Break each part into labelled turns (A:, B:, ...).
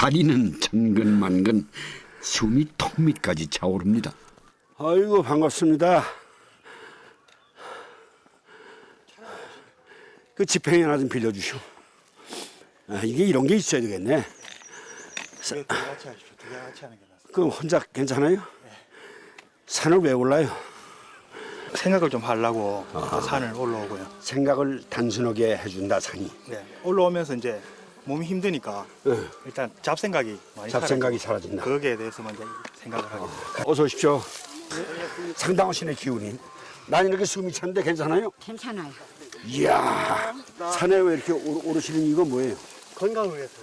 A: 다리는 천근만근, 숨이 턱 밑까지 차오릅니다.
B: 아이고 반갑습니다. 그 지팽이 하나 좀 빌려주시오. 이게 이런 게 있어야 되겠네.
C: 두개 같이 하십시오. 두 개 같이 하는 게 낫습니다.
B: 그럼 혼자 괜찮아요? 산을 왜 올라요?
C: 생각을 좀 하려고 산을 올라오고요.
B: 생각을 단순하게 해준다 산이.
C: 네. 올라오면서 이제 몸이 힘드니까
B: 네.
C: 일단 잡생각이 많이
B: 잡생각이
C: 사라지고
B: 사라진다.
C: 거기에 대해서 먼저 생각을 하게 돼요.
B: 어서 오십시오. 상당하시네 기운이. 난 이렇게 숨이 차는데 괜찮아요?
D: 괜찮아요.
B: 이야 산에 왜 이렇게 오르시는 이유가 뭐예요?
C: 건강을 위해서.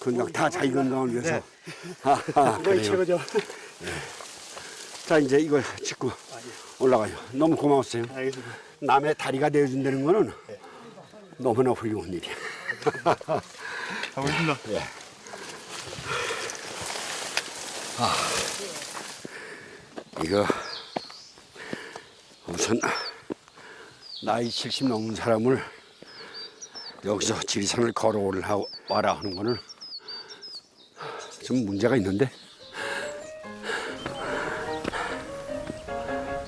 B: 건강 다 자기 건강을 위해서.
C: 네.
B: 아하,
C: 이거
B: 그래요.
C: 최고죠.
B: 자 이제 이걸 짚고 올라가요. 너무 고마웠어요.
C: 알겠습니다.
B: 남의 다리가 되어준다는 거는 너무나 훌륭한 일이야.
C: 가보겠습니다.
B: 예. 이거 우선 나이 70 넘은 사람을 여기서 지리산을 걸어 와라 하는 거는 좀 문제가 있는데.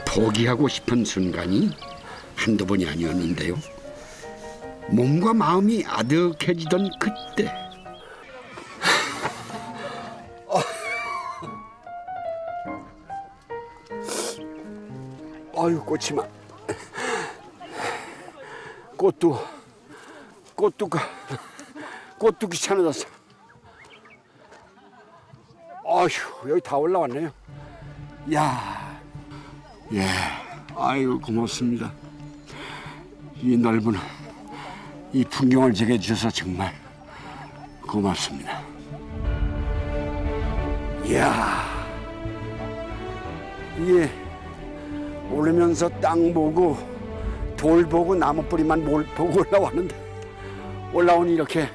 A: 포기하고 싶은 순간이 한두 번이 아니었는데요. 몸과 마음이 아득해지던 그때
B: 아유 꽃이만 꽃도 귀찮아졌어. 아휴 여기 다 올라왔네요. 야, 예, 아이고 고맙습니다. 이 넓은 이 풍경을 제게 주셔서 정말 고맙습니다. 이야, 이게 오르면서 땅 보고 돌 보고 나무 뿌리만 보고 올라왔는데 올라오니 이렇게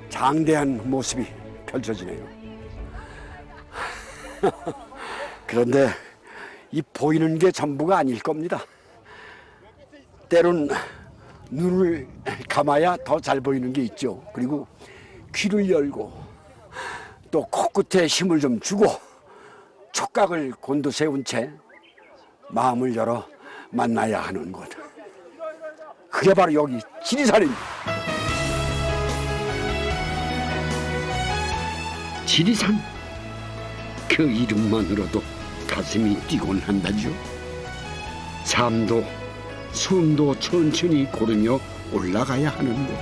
B: 장대한 모습이 펼쳐지네요. 그런데 이 보이는 게 전부가 아닐 겁니다. 때론 눈을 감아야 더 잘 보이는 게 있죠. 그리고 귀를 열고 또 코끝에 힘을 좀 주고 촉각을 곤두세운 채 마음을 열어 만나야 하는 것. 그게 바로 여기 지리산입니다.
A: 지리산, 그 이름만으로도 가슴이 뛰곤 한다죠. 삶도 숨도 천천히 고르며 올라가야 하는 곳.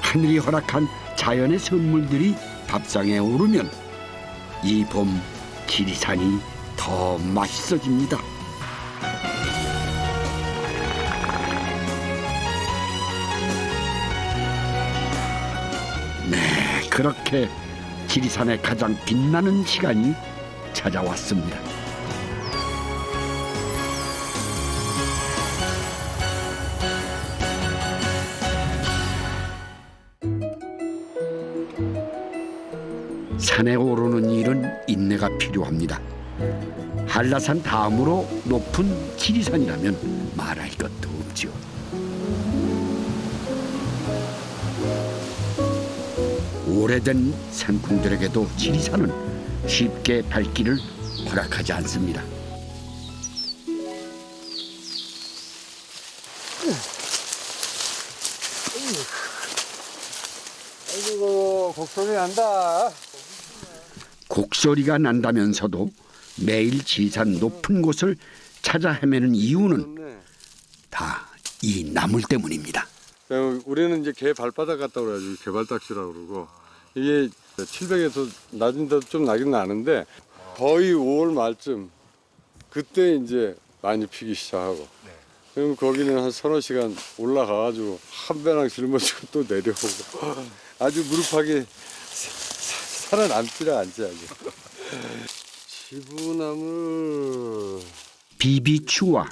A: 하늘이 허락한 자연의 선물들이 밥상에 오르면 이 봄 지리산이 더 맛있어집니다. 네, 그렇게 지리산의 가장 빛나는 시간이 찾아왔습니다. 산에 오르는 일은 인내가 필요합니다. 한라산 다음으로 높은 지리산이라면 말할 것도 없죠. 오래된 산콩들에게도 지리산은 쉽게 발길을 허락하지 않습니다.
B: 아이고 곡소리 난다.
A: 곡소리가 난다면서도 매일 지리산 높은 곳을 찾아 헤매는 이유는 다 이 나물 때문입니다.
E: 우리는 이제 개 발바닥 같다고 그래가지고 개발딱지라고 그러고, 이게 700에서 낮은 데도 좀 나긴 나는데 거의 5월 말쯤 그때 이제 많이 피기 시작하고, 그럼 거기는 한 서너 시간 올라가가지고 한 배낭 짊어지고 또 내려오고 아주 무릎하게 살아남지라 않지 아주. 지부나물,
A: 비비추와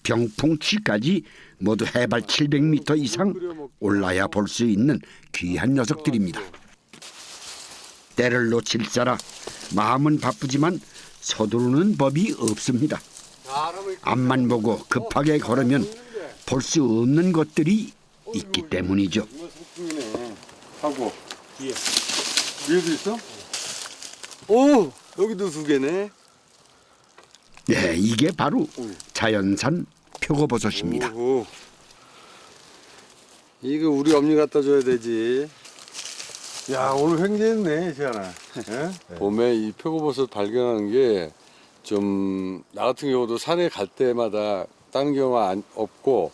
A: 병풍치까지 모두 해발 700m 이상 올라야 볼 수 있는 귀한 녀석들입니다. 때를 놓칠세라 마음은 바쁘지만 서두르는 법이 없습니다. 앞만 보고 급하게 걸으면 볼 수 없는 것들이 있기 때문이죠.
E: 하고 위에도 있어? 오, 여기도 2개네.
A: 네, 이게 바로 자연산 표고버섯입니다.
E: 오호. 이거 우리 엄니 갖다 줘야 되지. 야, 오늘 횡재했네, 지안아. 예? 봄에 이 표고버섯 발견하는 게 좀 나 같은 경우도 산에 갈 때마다 따는 경우가 없고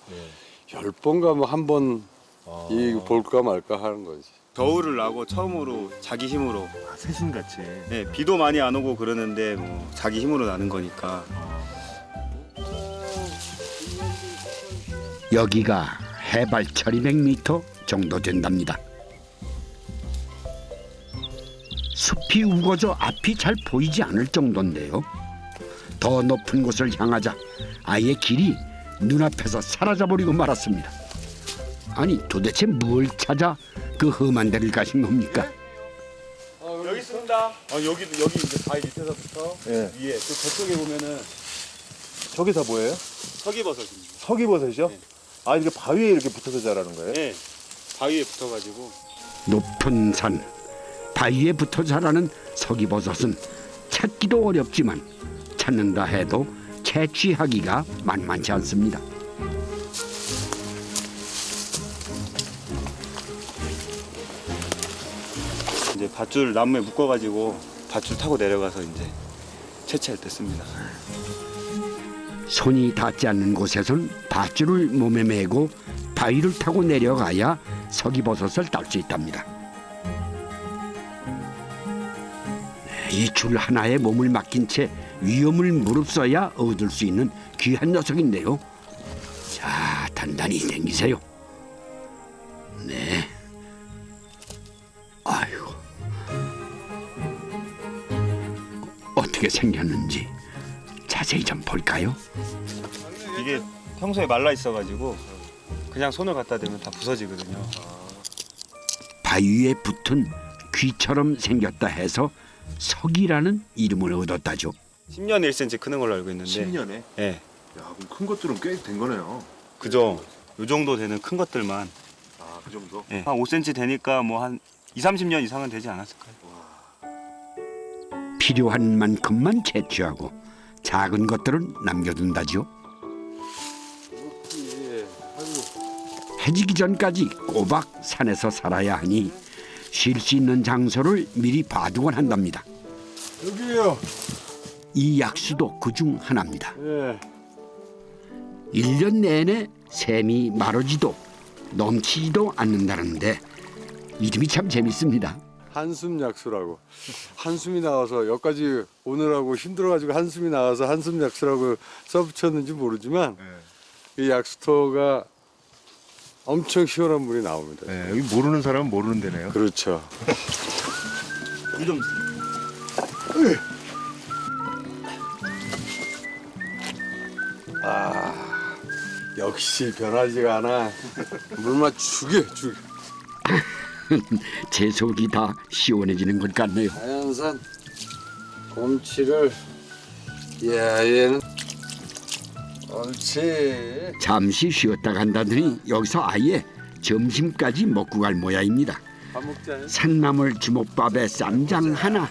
E: 10번 가면 한 번 이 볼까 말까 하는 거지.
D: 겨울을 나고 처음으로 자기 힘으로
C: 새신같이.
D: 네, 비도 많이 안 오고 그러는데 뭐 자기 힘으로 나는 거니까.
A: 여기가 해발 1200m 정도 된답니다. 숲이 우거져 앞이 잘 보이지 않을 정도인데요. 더 높은 곳을 향하자 아예 길이 눈앞에서 사라져버리고 말았습니다. 아니 도대체 뭘 찾아 그 험한 데를 가신 겁니까?
D: 여기 있습니다. 여기 이제 바위 밑에서부터
C: 예.
D: 위에 또 저쪽에 보면은
C: 저게 다 뭐예요?
D: 서기버섯입니다.
C: 서기버섯이죠?
D: 네.
C: 아, 이게 바위에 이렇게 붙어서 자라는 거예요?
D: 네, 바위에 붙어가지고
A: 높은 산 바위에 붙어 자라는 서기버섯은 찾기도 어렵지만 찾는다 해도 채취하기가 만만치 않습니다.
D: 이제 밧줄 나무에 묶어가지고 밧줄 타고 내려가서 이제 채취할 때 씁니다.
A: 손이 닿지 않는 곳에선 밧줄을 몸에 메고 바위를 타고 내려가야 서기버섯을 딸 수 있답니다. 이 줄 하나에 몸을 맡긴 채 위험을 무릅써야 얻을 수 있는 귀한 녀석인데요. 자, 단단히 당기세요. 네. 아이고. 어떻게 생겼는지 자세히 좀 볼까요?
D: 이게 평소에 말라 있어가지고 그냥 손을 갖다 대면 다 부서지거든요.
A: 바위 위에 붙은 귀처럼 생겼다 해서 석이라는 이름을 얻었다죠.
D: 10년에 1cm 크는 걸로 알고 있는데
C: 10년에?
D: 네,
C: 야, 그럼 큰 것들은 꽤 된 거네요.
D: 그죠. 요 정도 되는 큰 것들만
C: 아, 그 정도?
D: 네. 한 5cm 되니까 뭐 한 20-30년 이상은 되지 않았을까요?
A: 필요한 만큼만 채취하고 작은 것들은 남겨둔다죠.
E: 예. 아이고.
A: 해지기 전까지 꼬박 산에서 살아야 하니 쉴 수 있는 장소를 미리 봐두곤 한답니다.
E: 여기요.
A: 이 약수도 그중 하나입니다.
E: 예.
A: 1년 내내 샘이 마르지도 넘치지도 않는다는데 이름이 참 재밌습니다.
E: 한숨 약수라고. 한숨이 나와서 여기까지 오느라고 힘들어가지고 한숨이 나와서 한숨 약수라고 써붙였는지 모르지만 이 약수터가 엄청 시원한 물이 나옵니다.
C: 네, 여기 모르는 사람은 모르는 데네요.
E: 그렇죠.
D: 이좀
E: 역시 변하지가 않아. 물맛 죽여.
A: 제 속이 다 시원해지는 것 같네요.
E: 자연산 곰치를 얘는 옳지.
A: 잠시 쉬었다 간다더니 여기서 아예 점심까지 먹고 갈 모양입니다.
E: 밥 먹자.
A: 산나물 주먹밥에 쌈장 하나.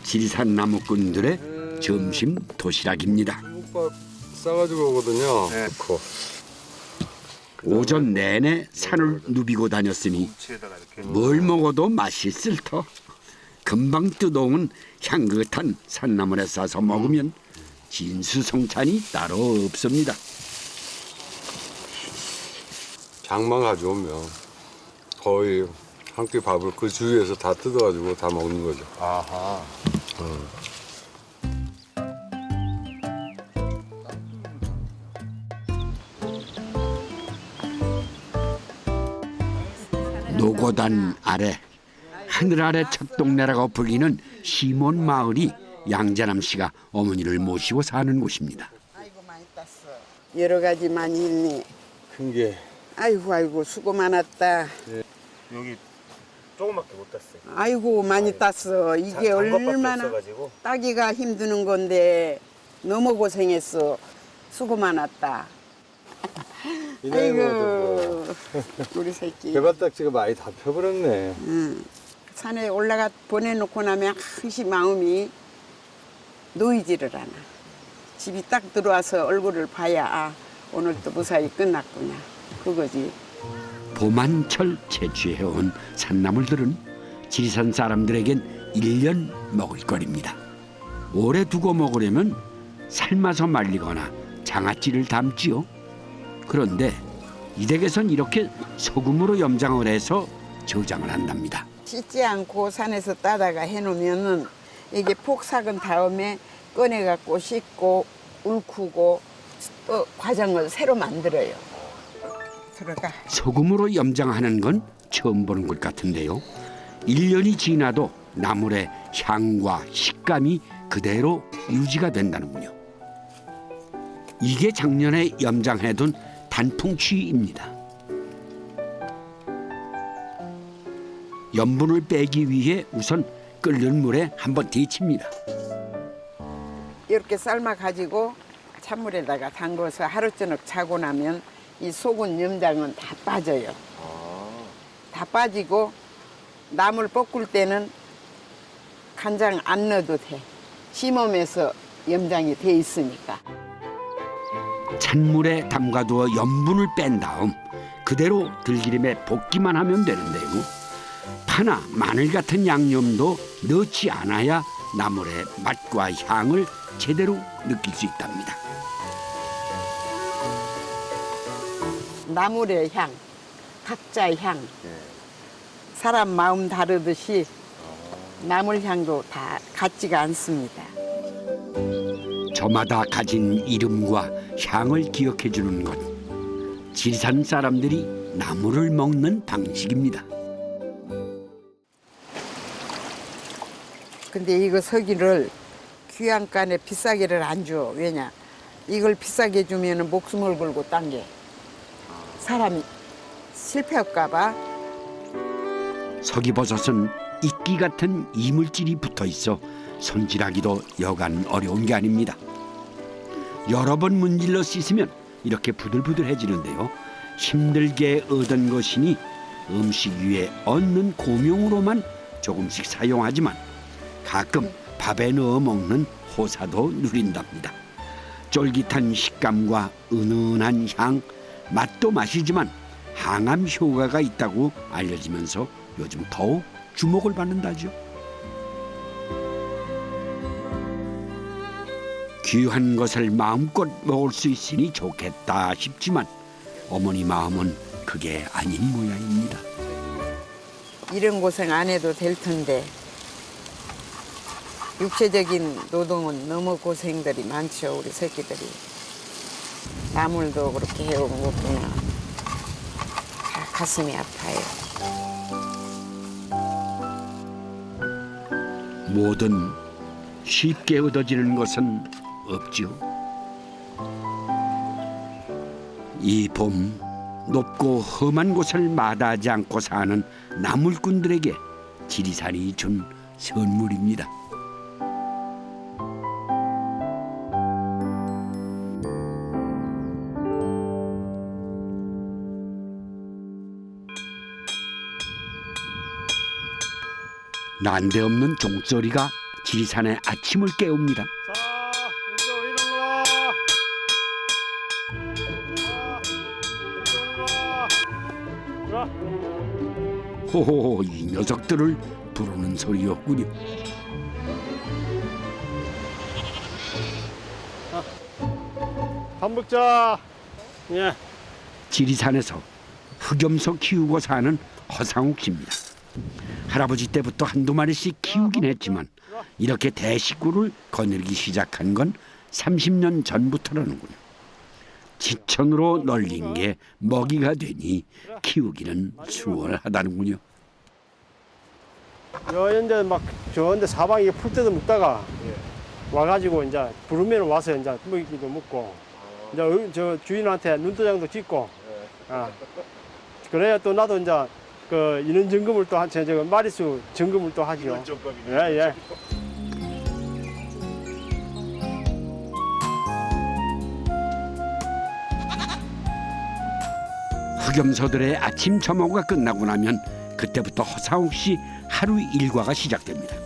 A: 지리산 나무꾼들의 점심 도시락입니다.
E: 국밥 싸가지고 오거든요.
C: 네.
E: 넣고.
A: 오전 내내 산을 누비고 다녔으니
C: 치에다가 이렇게
A: 뭘 먹어도 맛있을 터. 금방 뜯어온 향긋한 산나물에 싸서 먹으면 진수성찬이 따로 없습니다.
E: 장만 가져오면 거의 한 끼 밥을 그 주위에서 다 뜯어가지고 다 먹는 거죠.
C: 아하.
A: 노고단 아래 하늘 아래 첫 동네라고 불리는 시몬 마을이 양자남 씨가 어머니를 모시고 사는 곳입니다.
F: 아이고 많이 땄어. 여러 가지 많이 있네.
E: 큰 게.
F: 아이고 수고 많았다.
D: 여기 조금밖에 못 땄어요.
F: 아이고 많이 땄어. 이게 얼마나
D: 없어가지고.
F: 따기가 힘드는 건데 너무 고생했어. 수고 많았다.
E: 이 나이 먹어도
F: 아이고 우리 새끼.
E: 개발딱지가 많이 다 펴버렸네.
F: 산에 올라가 보내놓고 나면 항시 마음이 놓이지를 않아. 집이 딱 들어와서 얼굴을 봐야 아, 오늘 또 무사히 끝났구나. 그거지.
A: 봄한철 채취해온 산나물들은 지리산 사람들에겐 1년 먹을거리입니다. 오래 두고 먹으려면 삶아서 말리거나 장아찌를 담지요. 그런데 이 댁에선 이렇게 소금으로 염장을 해서 저장을 한답니다.
F: 씻지 않고 산에서 따다가 해놓으면은 이게 폭 삭은 다음에 꺼내갖고 씻고 울쿠고 또 과정을 새로 만들어요. 들어가.
A: 소금으로 염장하는 건 처음 보는 것 같은데요. 1년이 지나도 나물의 향과 식감이 그대로 유지가 된다는군요. 이게 작년에 염장해둔 단풍취입니다. 염분을 빼기 위해 우선 끓는 물에 한번 데칩니다.
F: 이렇게 삶아 가지고 찬물에다가 담궈서 하루 저녁 자고 나면 이 속은 염장은 다 빠져요. 다 빠지고 나물 볶을 때는 간장 안 넣어도 돼. 심음에서 염장이 돼 있으니까.
A: 찬물에 담가두어 염분을 뺀 다음 그대로 들기름에 볶기만 하면 되는데요. 파나 마늘 같은 양념도 넣지 않아야 나물의 맛과 향을 제대로 느낄 수 있답니다.
F: 나물의 향, 각자의 향. 사람 마음 다르듯이 나물 향도 다 같지가 않습니다.
A: 저마다 가진 이름과 향을 기억해 주는 것. 지리산 사람들이 나물을 먹는 방식입니다.
F: 근데 이거 서기를 귀양간에 비싸게를 안 줘. 왜냐? 이걸 비싸게 주면 목숨을 걸고 당겨. 사람이 실패할까 봐.
A: 서기버섯은 이끼 같은 이물질이 붙어 있어 손질하기도 여간 어려운 게 아닙니다. 여러 번 문질러 씻으면 이렇게 부들부들해지는데요. 힘들게 얻은 것이니 음식 위에 얹는 고명으로만 조금씩 사용하지만 가끔 밥에 넣어 먹는 호사도 누린답니다. 쫄깃한 식감과 은은한 향, 맛도 맛이지만 항암 효과가 있다고 알려지면서 요즘 더욱 주목을 받는다죠. 귀한 것을 마음껏 먹을 수 있으니 좋겠다 싶지만 어머니 마음은 그게 아닌 모양입니다.
F: 이런 고생 안 해도 될 텐데 육체적인 노동은 너무 고생들이 많죠. 우리 새끼들이. 나물도 그렇게 해온 거구나. 다 가슴이 아파요.
A: 뭐든 쉽게 얻어지는 것은 없지요. 이 봄 높고 험한 곳을 마다하지 않고 사는 나물꾼들에게 지리산이 준 선물입니다. 난데없는 종소리가 지리산의 아침을 깨웁니다.
E: 자, 이쪽 일어나.
A: 호호호, 이 녀석들을 부르는 소리였군요.
E: 밥 먹자. 예.
A: 지리산에서 흑염소 키우고 사는 허상욱 씨입니다. 할아버지 때부터 한두 마리씩 키우긴 했지만 이렇게 대식구를 거느리기 시작한 건 30년 전부터라는군요. 지천으로 널린 게 먹이가 되니 키우기는 수월하다는군요.
G: 이제 막 저런데 사방에 풀 때도 먹다가 와가지고 이제 부르면 와서 이제 먹이기도 먹고 이제 저 주인한테 눈도장도 찍고 그래야 또 나도 이제 그 인원 점검을 또 저 마리수 점검을 또 하죠. 예.
A: 흑염소들의 아침 점호가 끝나고 나면 그때부터 허상욱 씨 하루 일과가 시작됩니다.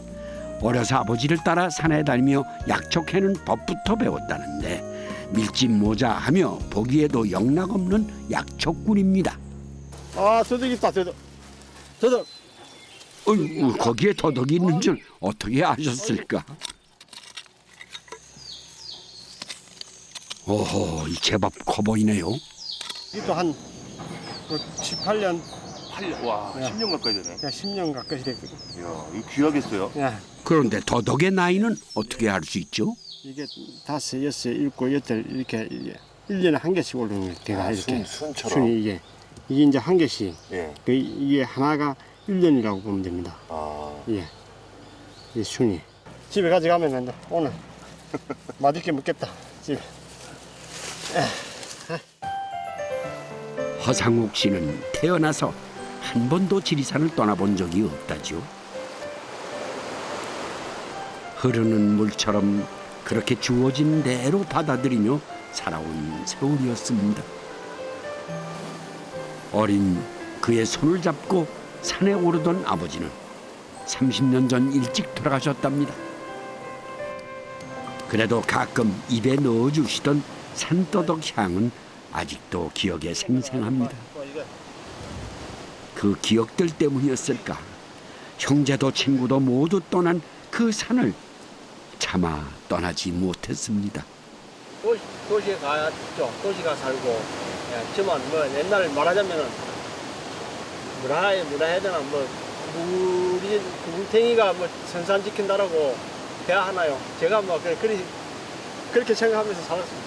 A: 어려서 아버지를 따라 산에 다니며 약초 캐는 법부터 배웠다는데 밀짚 모자 하며 보기에도 영락없는 약초꾼입니다.
G: 아, 더덕 있다, 더덕.
A: 어이구, 거기에 더덕이 있는 줄 어떻게 아셨을까? 오호, 이 제법 커 보이네요.
G: 이것도 한 18년,
C: 8년, 와,
G: 야.
C: 10년 가까이 되네.
G: 10년 가까이 됐거든.
C: 이야, 이거 귀하겠어요.
G: 야,
A: 그런데 더덕의 나이는 어떻게 알 수 있죠?
G: 이게 5, 6, 7, 8 이렇게 1년에 한 개씩 오르는 거예요. 걔가 이렇게.
C: 순처럼.
G: 순이 이게 이제 한 개씩.
C: 예.
G: 이게 하나가 1년이라고 보면 됩니다.
C: 아,
G: 예. 이 순이. 집에 가져가면 오늘 맛있게 먹겠다. 집에.
A: 허상욱 씨는 태어나서 한 번도 지리산을 떠나본 적이 없다죠. 흐르는 물처럼 그렇게 주어진 대로 받아들이며 살아온 세월이었습니다. 어린 그의 손을 잡고 산에 오르던 아버지는 30년 전 일찍 돌아가셨답니다. 그래도 가끔 입에 넣어주시던 산더덕 향은 아직도 기억에 생생합니다. 그 기억들 때문이었을까? 형제도 친구도 모두 떠난 그 산을 차마 떠나지 못했습니다.
G: 도시에 가죠. 도시가 살고. 예, 하지만 뭐 옛날 말하자면은 뭐라 해야 되나 뭐 물탱이가 뭐 선산 지킨다라고 해야 하나요? 제가 뭐 그렇게 생각하면서 살았습니다.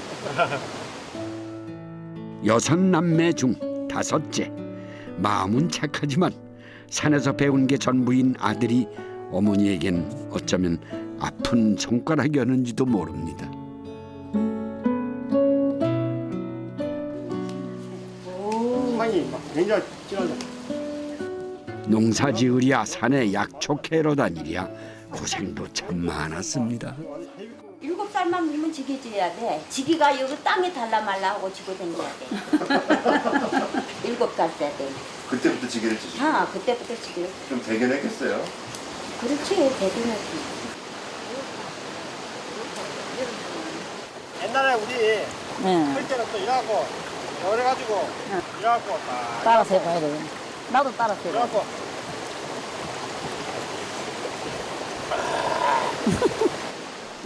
A: 6남매 중 5째. 마음은 착하지만 산에서 배운 게 전부인 아들이 어머니에겐 어쩌면 아픈 손가락이었는지도 모릅니다.
G: 향이 막 굉장히 진하죠.
A: 농사 지으랴 산에 약초 캐러 다니랴 고생도 참 많았습니다.
H: 7살만 먹으면 지게 져야 돼. 지기가 여기 땅에 달라 말라 하고 지고 다녀야 돼. 7살 때 돼.
C: 그때부터 지게를 치시고.
H: 아, 그때부터 지기를.
C: 좀 대견했겠어요?
H: 그렇지, 대단하지.
G: 옛날에 우리
H: 응.
G: 할 때는 또 일하고 그래가지고 일하고 다
H: 따라서 해봐야 돼. 나도 따라서 해봐.
G: 일하고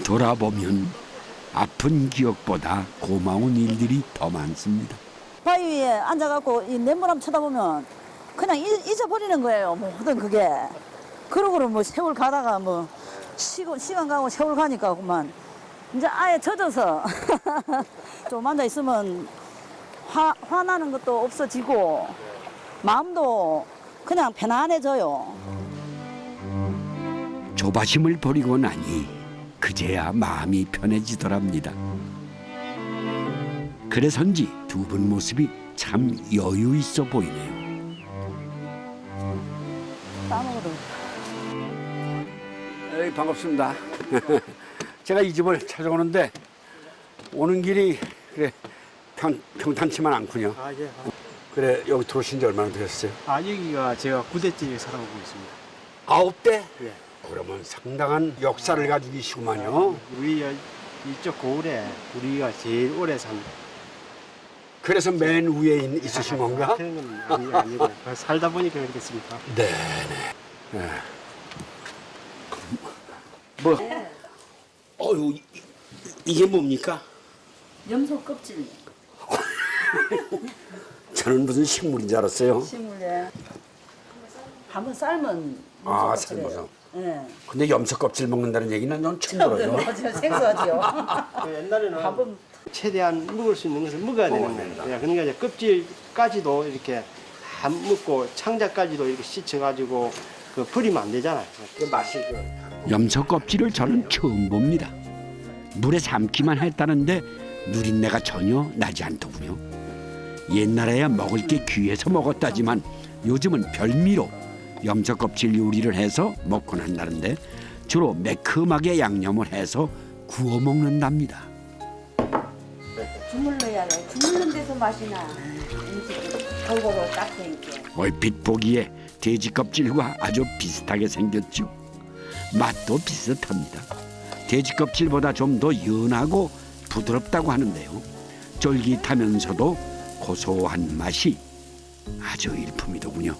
A: 돌아보면 아픈 기억보다 고마운 일들이 더 많습니다.
I: 바위 위에 앉아갖고 이 냇물함 쳐다보면 그냥 잊어버리는 거예요. 모든 그게. 그러고는 뭐 세월 가다가 뭐 시간 가고 세월 가니까 그만 이제 아예 젖어서 좀 앉아 있으면 화나는 것도 없어지고 마음도 그냥 편안해져요.
A: 조바심을 버리고 나니 그제야 마음이 편해지더랍니다. 그래서인지 두 분 모습이 참 여유 있어 보이네요.
I: 땀으로.
B: 에이, 반갑습니다. 제가 이 집을 찾아오는데 오는 길이 그래 평탄치만 않군요.
G: 아 예.
B: 그래 여기 들어오신 지 얼마나 되셨어요?
G: 아 여기가 제가 9대째 살아오고 있습니다.
B: 9대?
G: 예.
B: 그러면 상당한 역사를 가지고 계시구만요.
G: 우리 이쪽 고을에 우리가 제일 오래 산
B: 그래서 맨 위에 있으신 건가?
G: 그런 건 아니고 살다 보니까 그렇겠습니까?
B: 네네. 네. 뭐? 어유 이게 뭡니까?
I: 염소 껍질.
B: 저는 무슨 식물인 줄 알았어요.
I: 식물에 한번 삶은
B: 아,
I: 염소 껍질이에요.
B: 삶아서.
I: 예.
B: 근데 염소 껍질 먹는다는 얘기는 넌 처음 들어요.
I: 맞아요. 생소하죠.
G: 옛날에는
I: 한번
G: 최대한 먹을 수 있는 것을 먹어야 되는
B: 된다.
G: 거예요. 그러니까 이제 껍질까지도 이렇게 안 먹고 창자까지도 이렇게 씻어가지고 그 버리면 안 되잖아요.
B: 그 맛이
A: 염소 껍질을 저는 처음 봅니다. 물에 삶기만 했다는데 누린내가 전혀 나지 않더군요. 옛날에야 먹을 게 귀해서 먹었다지만 요즘은 별미로 염소 껍질 요리를 해서 먹곤 한다는데 주로 매콤하게 양념을 해서 구워 먹는답니다.
H: 주물러야 돼. 주물른 데서 맛이 나. 음식이. 골고루 딱 되니까.
A: 얼핏 보기에 돼지 껍질과 아주 비슷하게 생겼죠. 맛도 비슷합니다. 돼지 껍질보다 좀 더 연하고 부드럽다고 하는데요. 쫄깃하면서도 고소한 맛이 아주 일품이더군요.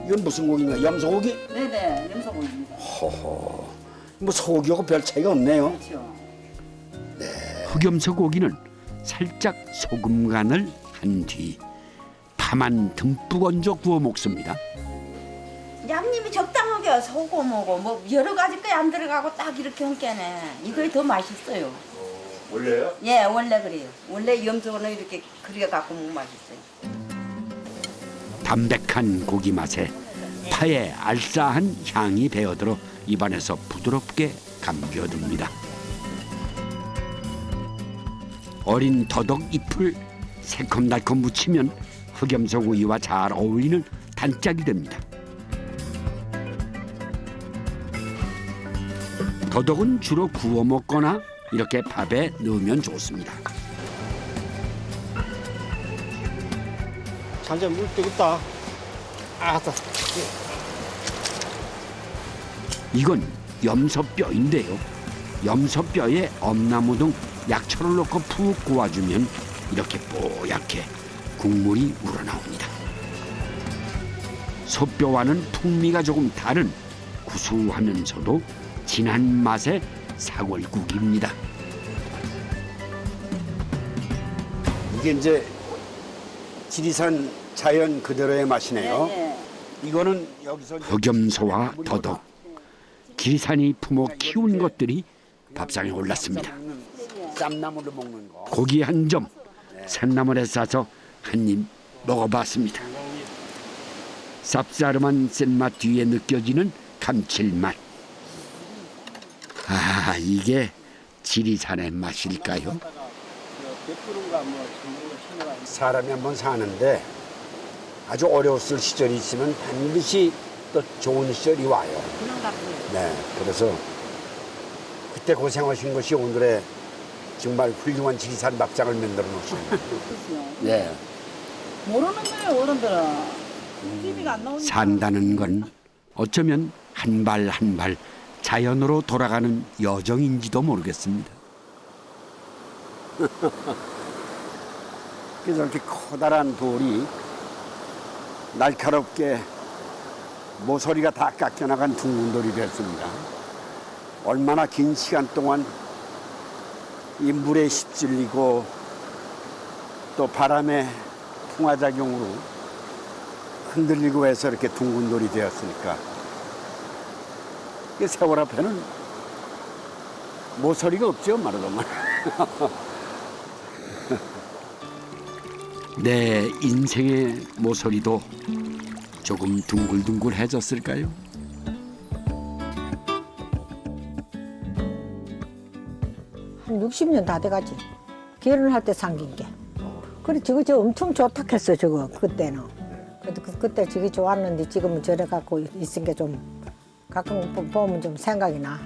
B: 이건 무슨 고기인가? 염소고기?
I: 네네, 염소고기입니다.
B: 허허. 뭐 소고기하고 별 차이가 없네요.
I: 그렇죠.
A: 흑염소 고기는 살짝 소금 간을 한 뒤 파만 듬뿍 얹어 구워 먹습니다.
H: 양념이 적당하게 소금하고 뭐 여러 가지 게 안 들어가고 딱 이렇게 한 게네. 이게 더 맛있어요.
C: 원래요?
H: 예, 원래 그래요. 원래 염소는 이렇게 그려 갖고 먹으면 맛있어요.
A: 담백한 고기 맛에 파의 알싸한 향이 배어들어 입안에서 부드럽게 감겨듭니다. 어린 더덕 잎을 새콤달콤 무치면 흑염소구이와 잘 어울리는 단짝이 됩니다. 더덕은 주로 구워 먹거나 이렇게 밥에 넣으면 좋습니다.
G: 잔잔 물 뜨겁다. 아따.
A: 이건 염소뼈인데요. 염소뼈에 엄나무 등 약초를 넣고 푹 구워주면 이렇게 뽀얗게 국물이 우러나옵니다. 소뼈와는 풍미가 조금 다른 구수하면서도 진한 맛의 사골국입니다.
B: 이게 이제 지리산 자연 그대로의 맛이네요. 이거는 여기서
A: 흑염소와 더덕, 지리산이 품어 키운 것들이 밥상에 올랐습니다.
B: 쌈나물로 먹는 거.
A: 고기 한 점 산나물에 싸서 한 입 먹어봤습니다. 쌉싸름한 쓴맛 뒤에 느껴지는 감칠맛. 아, 이게 지리산의 맛일까요?
B: 사람이 한번 사는데 아주 어려웠을 시절이 있으면 반드시 또 좋은 시절이 와요. 네, 그래서 그때 고생하신 것이 오늘의 정말 훌륭한 지리산 밥상을 만들어 놓으신 네.
I: 모르는 거예요, 어른들은. TV가 안 나오니까.
A: 산다는 건 어쩌면 한 발 한 발 자연으로 돌아가는 여정인지도 모르겠습니다.
B: 그래서 이렇게 커다란 돌이 날카롭게 모서리가 다 깎여나간 둥근 돌이 됐습니다. 얼마나 긴 시간 동안 이 물에 휩쓸리고 또 바람의 풍화작용으로 흔들리고 해서 이렇게 둥근 돌이 되었으니까 이 세월 앞에는 모서리가 없죠, 말하자면.
A: 내 인생의 모서리도 조금 둥글둥글해졌을까요?
J: 한 60년 다 돼가지. 결혼할 때 생긴 게. 그래 저거 엄청 좋다 했어 저거 그때는. 그래도 그때 저게 좋았는데 지금은 저래 갖고 있은 게 좀 가끔 보면 좀 생각이 나.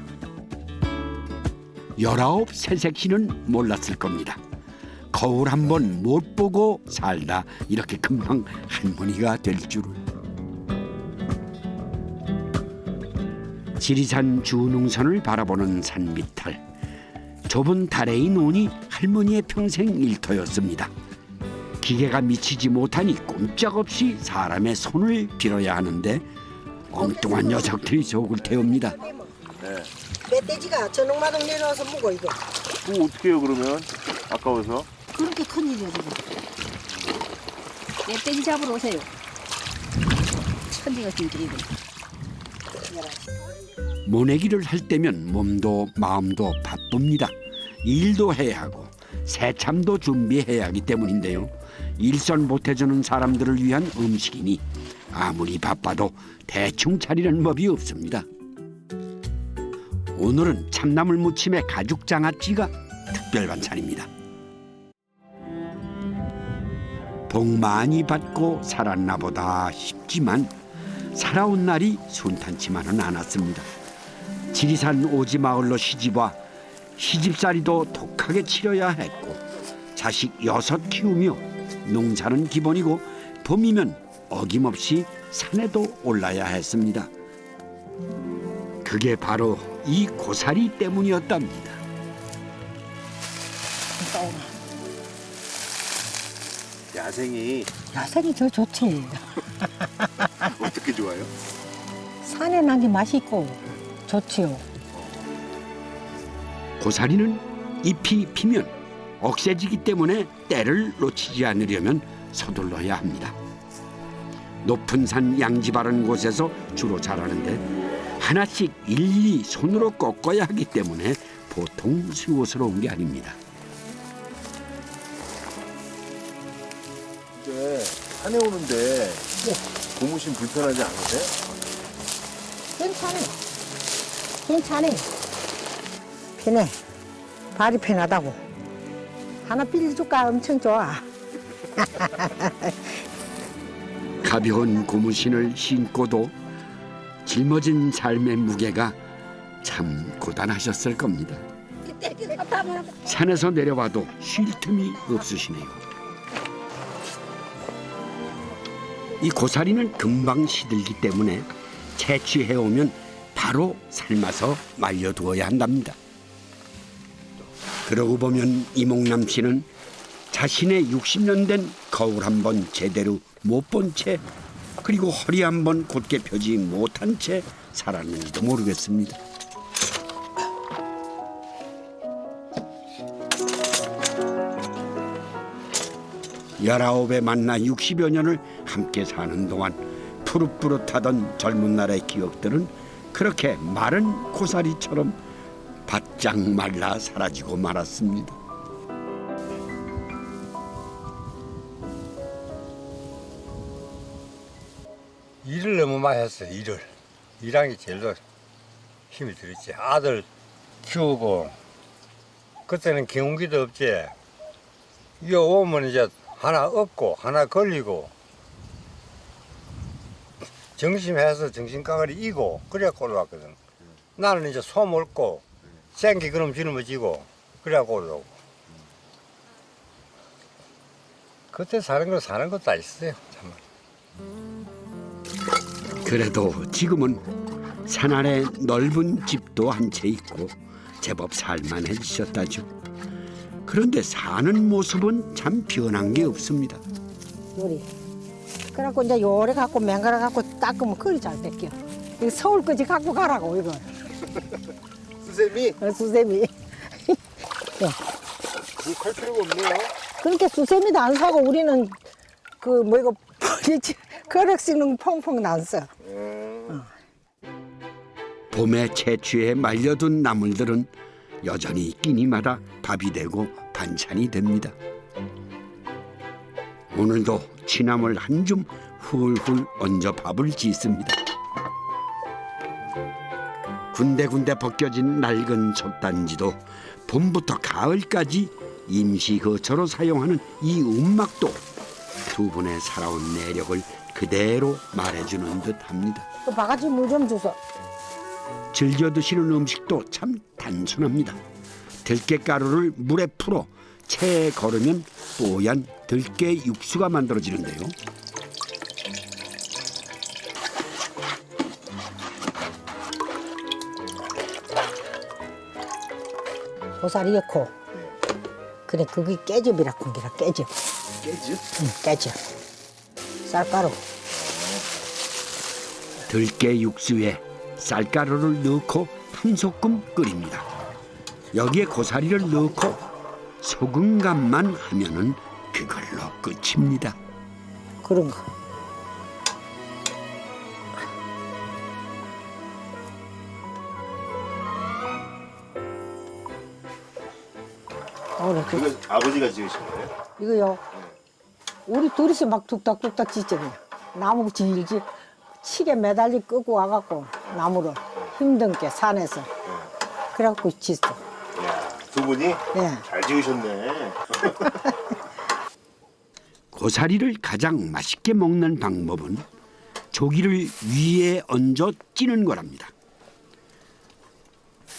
A: 19 새색시는 몰랐을 겁니다. 거울 한 번 못 보고 살다 이렇게 금방 할머니가 될 줄을. 지리산 주능선을 바라보는 산밑탈. 좁은 다래의 논이 할머니의 평생 일터였습니다. 기계가 미치지 못하니 꼼짝없이 사람의 손을 빌어야 하는데 엉뚱한 녀석들이 속을 태웁니다.
J: 멧돼지가 저녁마당 내려와서 먹어 이거.
C: 그거 어떻게 해요 그러면? 아까워서?
J: 그렇게 큰 일이야 지금.
I: 멧돼지 잡으러 오세요. 천지가 진짜 이거.
A: 모내기를 할 때면 몸도 마음도 바쁩니다. 일도 해야 하고 새참도 준비해야 하기 때문인데요. 일선 못해주는 사람들을 위한 음식이니 아무리 바빠도 대충 차리는 법이 없습니다. 오늘은 참나물 무침에 가죽장아찌가 특별 반찬입니다. 복 많이 받고 살았나 보다 싶지만 살아온 날이 순탄치만은 않았습니다. 지리산 오지마을로 시집와 시집살이도 독하게 치러야 했고 자식 6 키우며 농사는 기본이고 봄이면 어김없이 산에도 올라야 했습니다. 그게 바로 이 고사리 때문이었답니다.
C: 야생이
J: 야생이 더 좋지.
C: 어떻게 좋아요?
J: 산에 난 게 맛있고 좋지요.
A: 고사리는 잎이 피면 억세지기 때문에 때를 놓치지 않으려면 서둘러야 합니다. 높은 산 양지 바른 곳에서 주로 자라는데 하나씩 일일이 손으로 꺾어야 하기 때문에 보통 수고스러운 게 아닙니다.
C: 이제 산에 오는데 고무신 불편하지 않으세요?
J: 괜찮아요. 괜찮아요. 편해. 발이 편하다고. 하나 빌려줄까? 엄청 좋아.
A: 가벼운 고무신을 신고도 짊어진 삶의 무게가 참 고단하셨을 겁니다. 산에서 내려와도 쉴 틈이 없으시네요. 이 고사리는 금방 시들기 때문에 채취해오면 바로 삶아서 말려두어야 한답니다. 그러고 보면 이몽남 씨는 자신의 60년 된 거울 한 번 제대로 못 본 채 그리고 허리 한 번 곧게 펴지 못한 채 살았는지도 모르겠습니다. 열아홉에 만나 60여 년을 함께 사는 동안 푸릇푸릇하던 젊은 날의 기억들은 그렇게 마른 고사리처럼 바짝 말라 사라지고 말았습니다.
E: 일을 너무 많이 했어요. 일하는 게 제일 더 힘이 들었지. 아들 키우고 그때는 경운기도 없지. 이거 오면 이제 하나 얻고 하나 걸리고 정심해서 정신가거리 이고 그래갖고 올라왔거든. 나는 이제 소 먹고 생기 그럼 짊어지고 그래갖고 올라오고. 그때 사는 것도 다 있어요. 정말.
A: 그래도 지금은 산 아래 넓은 집도 한 채 있고 제법 살만해지셨다죠. 그런데 사는 모습은 참 변한 게 없습니다.
J: 요리. 그래갖고 이제 요래 갖고 맹가라 갖고 닦으면 그리 잘 닦여. 이거 서울까지 갖고 가라고 이거.
C: 수세미?
J: 수세미.
C: 그할 필요가 없네요.
J: 그렇게 수세미도 안 사고 우리는 그 뭐 이거 그릇 씻는 퐁퐁 안 써.
A: 봄에 채취해 말려둔 나물들은 여전히 끼니마다 밥이 되고 반찬이 됩니다. 오늘도 취나물 한 줌 훌훌 얹어 밥을 짓습니다. 군데군데 벗겨진 낡은 솥단지도 봄부터 가을까지 임시 거처로 사용하는 이 움막도 두 분의 살아온 내력을 그대로 말해주는 듯합니다.
J: 그 바가지 물 좀 주소.
A: 즐겨 드시는 음식도 참 단순합니다. 들깨가루를 물에 풀어 체에 걸으면 뽀얀 들깨 육수가 만들어지는데요.
J: 고사리 넣고. 그래 그게 깨즙이라고 한 게라 깨즙.
C: 깨지?
J: 응, 깨즙. 쌀가루.
A: 들깨 육수에 쌀가루를 넣고 한 소끔 끓입니다. 여기에 고사리를 넣고 소금 간만 하면은 그걸로 끝입니다.
J: 그런 거. 오늘
C: 이거 아버지가 지으신 거예요?
J: 이거요. 우리 둘이서 막 뚝딱뚝딱 짓죠. 그냥. 나무 질질 칠에 매달리 끄고 와갖고 나무를 힘든 게 산에서 그래갖고 짓어.
C: 야, 두 분이 잘 지으셨네.
A: 고사리를 가장 맛있게 먹는 방법은 조기를 위에 얹어 찌는 거랍니다.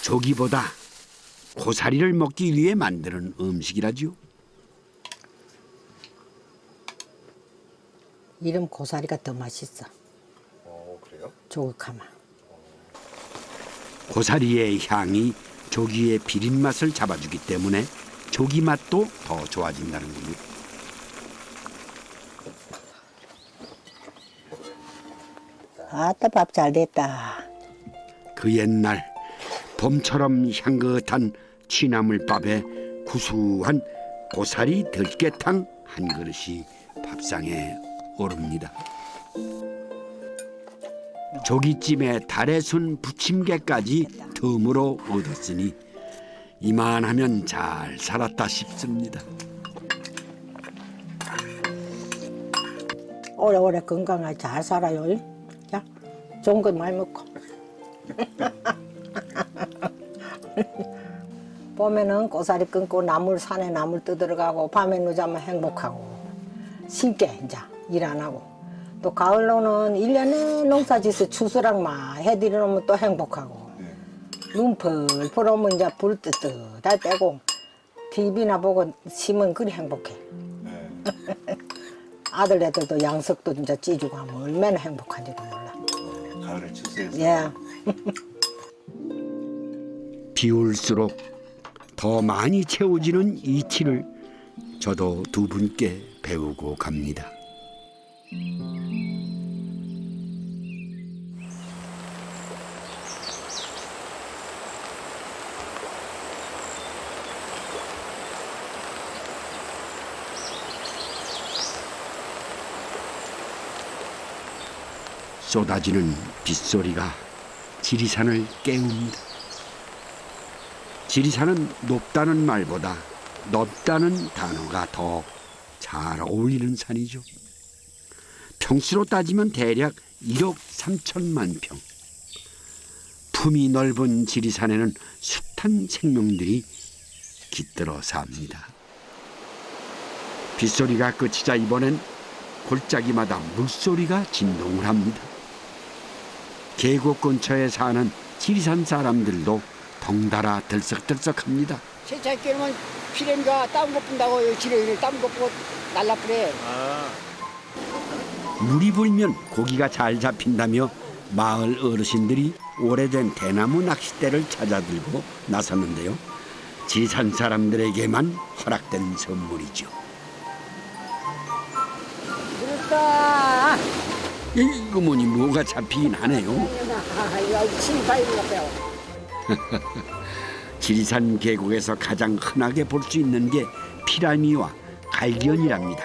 A: 조기보다 고사리를 먹기 위해 만드는 음식이라지요.
J: 이름 고사리가 더 맛있어.
C: 그래요?
J: 조각하면.
A: 고사리의 향이 조기의 비린 맛을 잡아주기 때문에 조기 맛도 더 좋아진다는군요.
J: 아따 밥 잘 됐다.
A: 그 옛날 봄처럼 향긋한 취나물밥에 구수한 고사리 들깨탕 한 그릇이 밥상에 오릅니다. 조기찜에 달의 순 부침개까지 덤으로 얻었으니 이만하면 잘 살았다 싶습니다.
J: 오래오래 건강하게 잘 살아요. 자, 좋은 거 많이 먹고. 봄에는 고사리 끊고 산에 나물 뜯어가고 밤에 누자면 행복하고 쉽게 이제 일 안 하고 또 가을로는 1년에 농사짓어 추수랑 막 해드리면 또 행복하고 눈 펄펄 오면 이제 불 뜨뜻할 때고 TV나 보고 쉬면 그리 행복해. 아들 애들도 양석도 진짜 찌주고 하면 얼마나 행복한지도 몰라.
C: 가을에 축제에서.
J: 예.
A: 비올수록 더 많이 채워지는 이치를 저도 두 분께 배우고 갑니다. 쏟아지는 빗소리가 지리산을 깨웁니다. 지리산은 높다는 말보다 넓다는 단어가 더 잘 어울리는 산이죠. 평수로 따지면 대략 1억 3천만 평. 품이 넓은 지리산에는 숱한 생명들이 깃들어 삽니다. 빗소리가 그치자 이번엔 골짜기마다 물소리가 진동을 합니다. 계곡 근처에 사는 지리산 사람들도 덩달아 들썩들썩합니다.
B: 세차에 끼면 피레미가 땀 거푼다고 지레기를 땀 거푸고 날라프래.
A: 물이 불면 고기가 잘 잡힌다며 마을 어르신들이 오래된 대나무 낚싯대를 찾아들고 나섰는데요. 지리산 사람들에게만 허락된 선물이죠.
B: 그렇다.
A: 이거 뭐니 뭐가 잡히긴 하네요.
B: 여기 신파이가 빼요.
A: 지리산 계곡에서 가장 흔하게 볼 수 있는 게 피라미와 갈견이랍니다.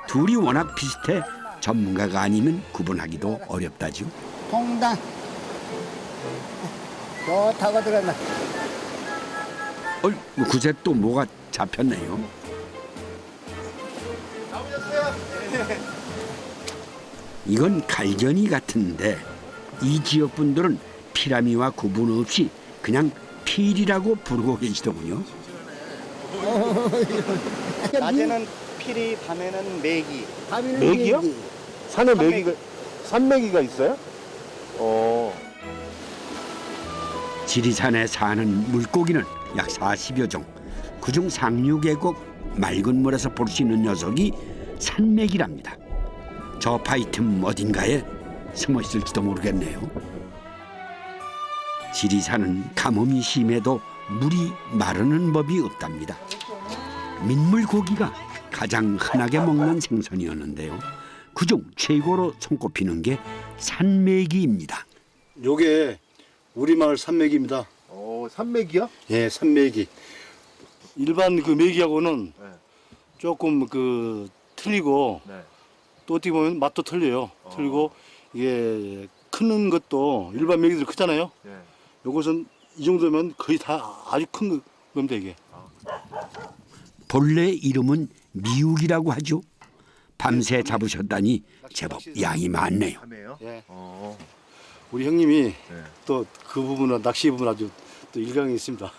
A: 둘이 워낙 비슷해 전문가가 아니면 구분하기도 어렵다죠.
B: 홍당. 좋다고 들었나.
A: 그새 또 뭐가 잡혔네요. 이건 갈견이 같은데 이 지역 분들은 피라미와 구분 없이 그냥 필이라고 부르고 계시더군요.
C: 낮에는 피리, 밤에는 메기.
B: 맥이요?
C: 산에 메기가 산메기가 있어요?
A: 지리산에 사는 물고기는 약 40여 종. 그중 상류계곡 맑은 물에서 볼 수 있는 녀석이 산맥이랍니다. 저 바위 틈 어딘가에 숨어 있을지도 모르겠네요. 지리산은 가뭄이 심해도 물이 마르는 법이 없답니다. 민물고기가 가장 흔하게 먹는 생선이었는데요. 그중 최고로 손꼽히는 게 산메기입니다.
K: 요게 우리 마을 산메기입니다.
C: 산메기요?
K: 예, 산메기. 일반 그 메기하고는 조금 그 틀리고 또 어떻게 보면 맛도 틀려요. 틀리고 이게 크는 것도 일반 메기들 크잖아요. 요것은 이 정도면 거의 다 아주 큰 겁니다 이게.
A: 본래 이름은 미욱이라고 하죠. 밤새 잡으셨다니 제법 양이 많네요.
K: 예. 우리 형님이 또 그 부분은 낚시 부분 아주 또 일강이 있습니다.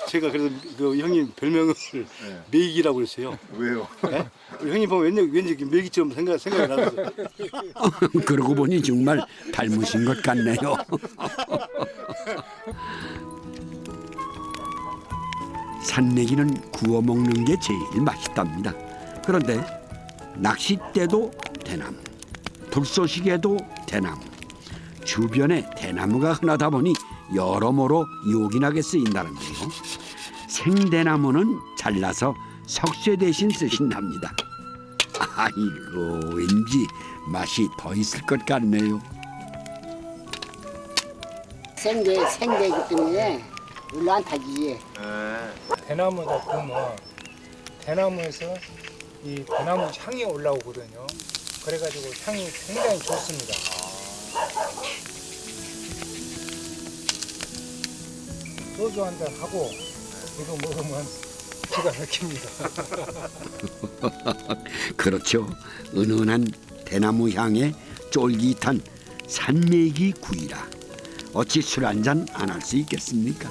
K: 제가 그래서 그 형님 별명을 메기라고 그랬어요.
C: 왜요?
K: 예? 우리 형님 보면 왠지 메기처럼 생각이 나서.
A: 그러고 보니 정말 닮으신 것 같네요. 산메기는 구워 먹는 게 제일 맛있답니다. 그런데 낚싯대도 대나무, 불쏘시개도 대나무, 주변에 대나무가 흔하다 보니 여러모로 요긴하게 쓰인다는데요. 생대나무는 잘라서 석쇠 대신 쓰신답니다. 아이고, 왠지 맛이 더 있을 것 같네요.
L: 생대이기 때문에 물로 안 타지.
C: 대나무다 보면 대나무에서 이 대나무 향이 올라오거든요. 그래가지고 향이 굉장히 좋습니다. 소주 한잔 하고 이거 먹으면 기가 막힙니다.
A: 그렇죠. 은은한 대나무 향에 쫄깃한 산메기 구이라 어찌 술 한잔 안 할 수 있겠습니까?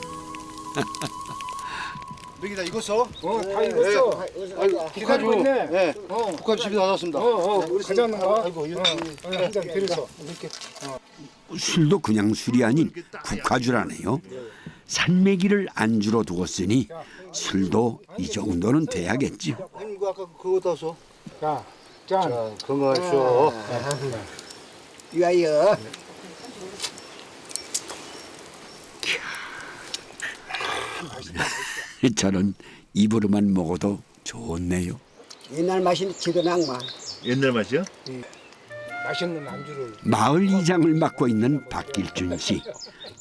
K: 여기다 익었어?
C: 다 익었어.
K: 국화주. 네. 국화주 집에 놔뒀습니다.
C: 가져왔는가? 아이고, 한잔 드려서 이렇게.
A: 술도 그냥 술이 아닌 국화주라네요. 산메기를 안주로 두었으니 술도 이 정도는 돼야겠죠.
K: 형님 그 아까 그거 따서.
C: 자, 짠.
K: 자, 건강하십시오.
L: 위하여.
A: 저는 입으로만 먹어도 좋네요.
L: 옛날 맛이 지금 악마.
C: 옛날 맛이요? 맛있는 안주를.
A: 마을 이장을 맡고 있는 박길준 씨.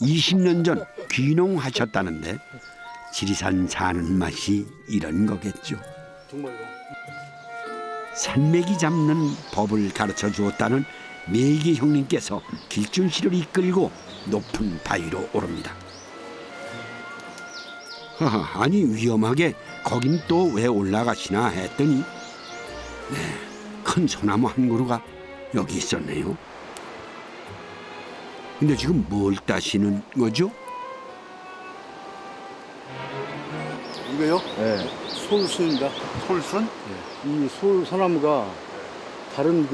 A: 20년 전 귀농하셨다는데 지리산 사는 맛이 이런 거겠죠.
K: 정말로.
A: 산메기 잡는 법을 가르쳐 주었다는 메기 형님께서 길준 씨를 이끌고 높은 바위로 오릅니다. 하하, 아니 위험하게 거긴 또 왜 올라가시나 했더니 큰 소나무 한 그루가 여기 있었네요. 근데 지금 뭘 따시는 거죠?
E: 이거요? 네. 솔순입니다.
C: 솔순?
E: 이 소나무가 다른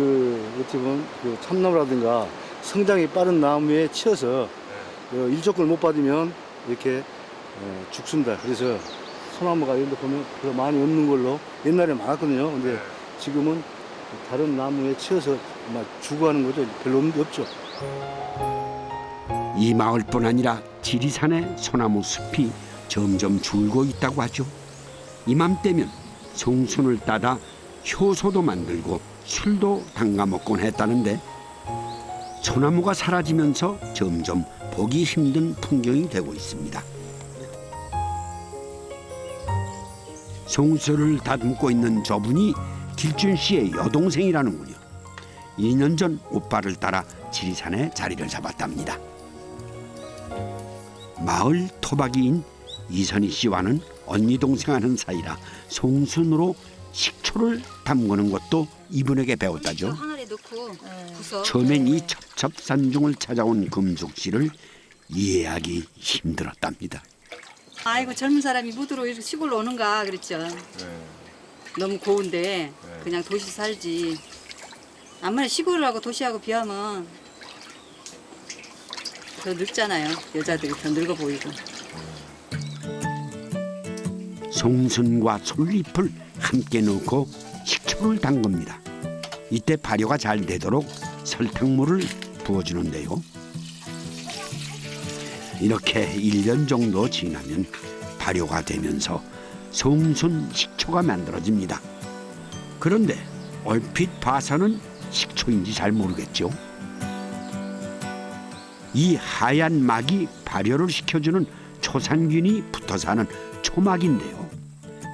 E: 어떻게 보면 참나무라든가 성장이 빠른 나무에 치여서 일조권을 못 받으면 이렇게 죽습니다. 그래서 소나무가 이런 데 보면 별로 많이 없는 걸로 옛날에 많았거든요. 근데 지금은 다른 나무에 치여서 막 죽어가는 거죠. 별로 없죠.
A: 이 마을뿐 아니라 지리산의 소나무 숲이 점점 줄고 있다고 하죠. 이맘때면 송순을 따다 효소도 만들고 술도 담가 먹곤 했다는데 소나무가 사라지면서 점점 보기 힘든 풍경이 되고 있습니다. 송수를 다듬고 있는 저분이 길준 씨의 여동생이라는군요. 2년 전 오빠를 따라 지리산에 자리를 잡았답니다. 마을 토박이인 이선희 씨와는 언니 동생 하는 사이라 송순으로 식초를 담그는 것도 이분에게 배웠다죠.
M: 하늘에 넣고 부숴.
A: 처음엔 이 첩첩산중을 찾아온 금숙 씨를 이해하기 힘들었답니다.
M: 아이고 젊은 사람이 무드로 이렇게 시골로 오는가 그랬죠. 너무 고운데 그냥 도시 살지. 아무래도 시골하고 도시하고 비하면 더 늙잖아요. 여자들이 더 늙어 보이고.
A: 송순과 솔잎을 함께 넣고 식초를 담급니다. 이때 발효가 잘 되도록 설탕물을 부어주는데요. 이렇게 1년 정도 지나면 발효가 되면서 송순 식초가 만들어집니다. 그런데 얼핏 봐서는 식초인지 잘 모르겠죠. 이 하얀 막이 발효를 시켜주는 초산균이 붙어 사는 초막인데요.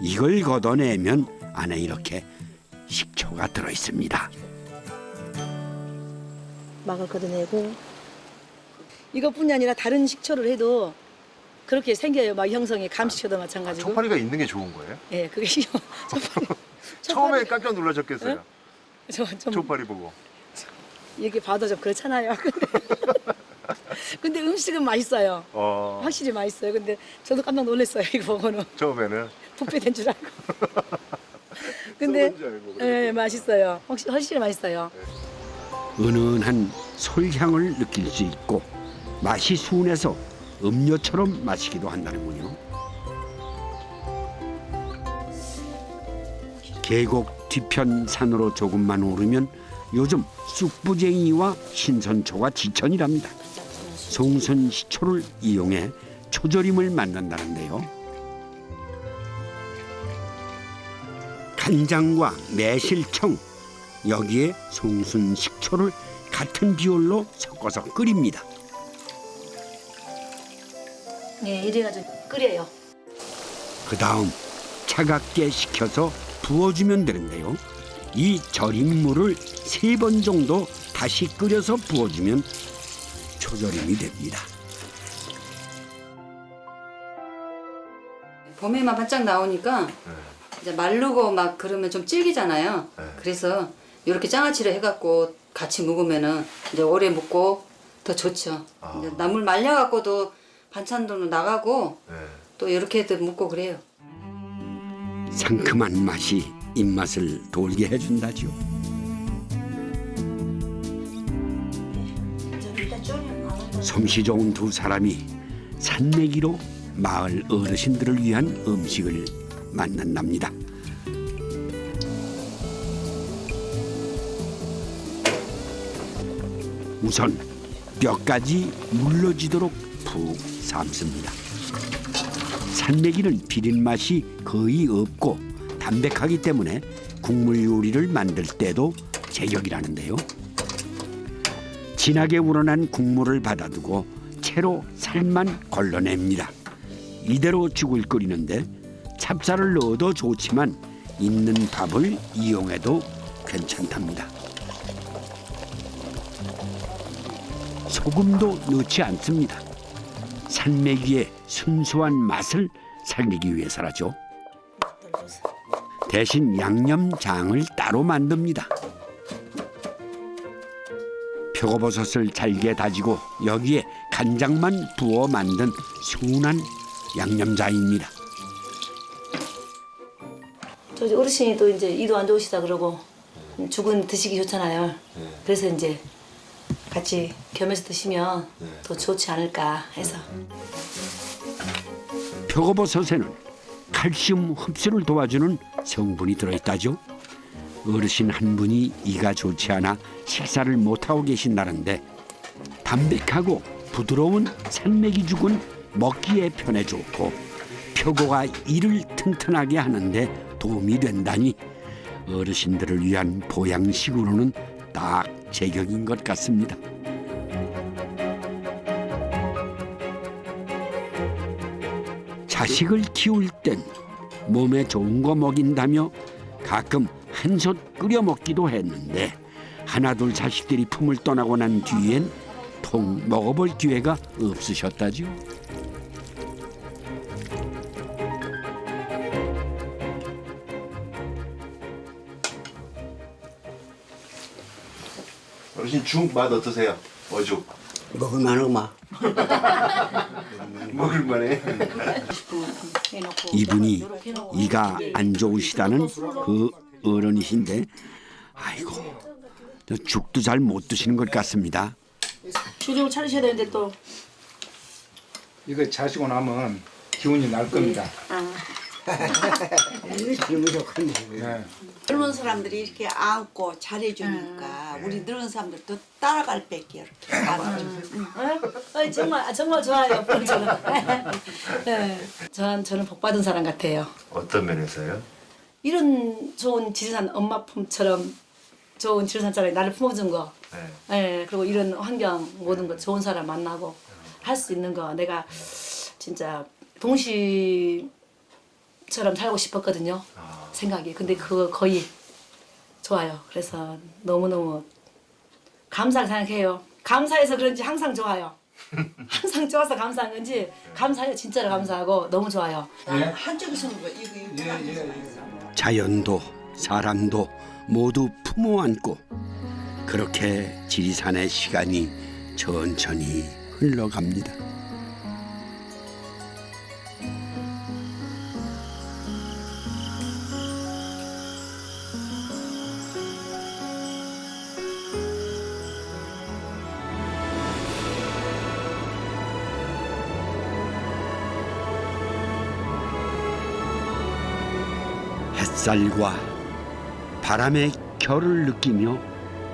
A: 이걸 걷어내면 안에 이렇게 식초가 들어 있습니다.
I: 막을 걷어내고 이것뿐이 아니라 다른 식초를 해도 그렇게 생겨요. 막 형성이 감식초도 마찬가지고.
C: 초파리가 있는 게 좋은 거예요?
I: 예, 그게 초파리.
C: 처음에 깜짝 놀라셨겠어요.
I: 좀
C: 초파리 보고.
I: 이렇게 봐도 좀 그렇잖아요. 근데 음식은 맛있어요. 확실히 맛있어요. 근데 저도 깜짝 놀랐어요. 이거 보고는.
C: 처음에는.
I: 부패 된 줄 알고. 근데 예, 맛있어요. 훨씬 맛있어요.
A: 은은한 솔향을 느낄 수 있고 맛이 순해서 음료처럼 마시기도 한다는군요. 계곡 뒤편 산으로 조금만 오르면 요즘 쑥부쟁이와 신선초가 지천이랍니다. 송순시초를 이용해 초절임을 만든다는데요. 간장과 매실청, 여기에 송순식초를 같은 비율로 섞어서 끓입니다.
N: 네, 이래가지고 끓여요.
A: 그 다음 차갑게 식혀서 부어주면 되는데요. 이 절임물을 3번 정도 다시 끓여서 부어주면 초절임이 됩니다.
M: 봄에만 바짝 나오니까 이제 마르고 막 그러면 좀 질기잖아요. 그래서 이렇게 장아찌를 해갖고 같이 먹으면은 이제 오래 먹고 더 좋죠. 이제 나물 말려갖고도 반찬도 나가고 또 이렇게도 먹고 그래요.
A: 상큼한 맛이 입맛을 돌게 해준다죠. 솜씨 좋은 두 사람이 산내기로 마을 어르신들을 위한 음식을 만난답니다. 우선 뼈까지 물러지도록 푹 삶습니다. 산내기는 비린 맛이 거의 없고 담백하기 때문에 국물 요리를 만들 때도 제격이라는데요. 진하게 우러난 국물을 받아두고 채로 살만 걸러냅니다. 이대로 죽을 끓이는데 찹쌀을 넣어도 좋지만 있는 밥을 이용해도 괜찮답니다. 소금도 넣지 않습니다. 산매기의 순수한 맛을 살리기 위해서라죠. 대신 양념장을 따로 만듭니다. 표고버섯을 잘게 다지고 여기에 간장만 부어 만든 순한 양념장입니다.
N: 저 어르신이 또 이제 이도 안 좋으시다 그러고 죽은 드시기 좋잖아요. 그래서 이제 같이 겸해서 드시면 더 좋지 않을까 해서.
A: 표고버섯에는 칼슘 흡수를 도와주는 성분이 들어있다죠. 어르신 한 분이 이가 좋지 않아 식사를 못하고 계신다는데 담백하고 부드러운 산매기죽은 먹기에 편해 좋고 표고가 이를 튼튼하게 하는데 도움이 된다니 어르신들을 위한 보양식으로는 딱 제격인 것 같습니다. 자식을 키울 땐 몸에 좋은 거 먹인다며 가끔 한솥 끓여 먹기도 했는데 하나둘 자식들이 품을 떠나고 난 뒤엔 통 먹어볼 기회가 없으셨다죠.
C: 어르신 죽 맛 어떠세요? 어죽.
L: 먹을만하마.
C: 먹을만해.
A: 이분이 이가 안 좋으시다는 그 어른이신데 아이고 저 죽도 잘 못 드시는 것 같습니다.
N: 주력을 차리셔야 되는데 또.
O: 이거 자시고 나면 기운이 날 겁니다.
P: 젊은 사람들이 이렇게 안고 잘해주니까 우리 늙은 사람들도 따라갈 뺄게요.
N: 정말 좋아요. 저는 복 받은 사람 같아요.
C: 어떤 면에서요?
N: 이런 좋은 지리산 엄마 품처럼 좋은 지리산 사람이 나를 품어준 거, 그리고 이런 환경 모든 거 좋은 사람 만나고 할 수 있는 거 내가 진짜 동시처럼 살고 싶었거든요. 생각이. 근데 그거 거의 좋아요. 그래서 너무너무 감사하게 생각해요. 감사해서 그런지 항상 좋아요. 항상 좋아서 감사한 건지 감사해요. 진짜로 감사하고 너무 좋아요.
P: 한쪽에서 뭐 이거
A: 자연도 사람도 모두 품어 안고 그렇게 지리산의 시간이 천천히 흘러갑니다. 햇살과 바람의 결을 느끼며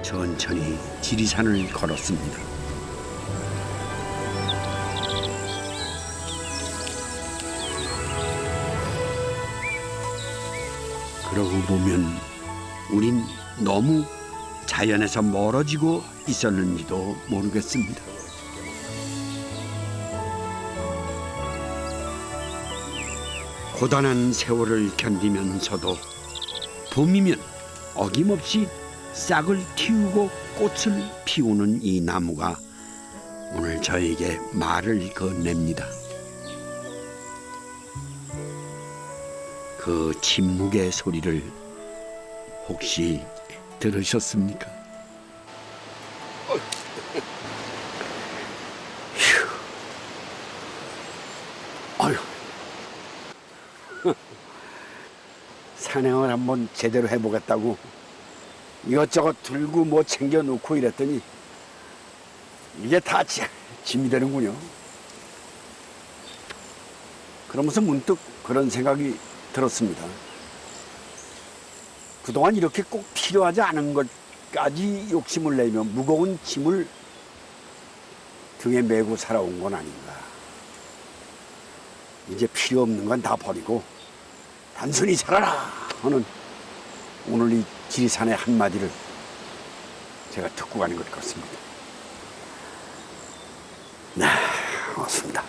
A: 천천히 지리산을 걸었습니다. 그러고 보면 우린 너무 자연에서 멀어지고 있었는지도 모르겠습니다. 고단한 세월을 견디면서도 봄이면 어김없이 싹을 틔우고 꽃을 피우는 이 나무가 오늘 저에게 말을 건넵니다. 그 침묵의 소리를 혹시 들으셨습니까?
B: 아유, 산행을 한번 제대로 해보겠다고 이것저것 들고 뭐 챙겨놓고 이랬더니 이게 다 짐이 되는군요. 그러면서 문득 그런 생각이 들었습니다. 그동안 이렇게 꼭 필요하지 않은 것까지 욕심을 내며 무거운 짐을 등에 메고 살아온 건 아닌가. 이제 필요 없는 건 다 버리고 단순히 살아라 하는 오늘 이 지리산의 한마디를 제가 듣고 가는 것 같습니다. 네, 고맙습니다.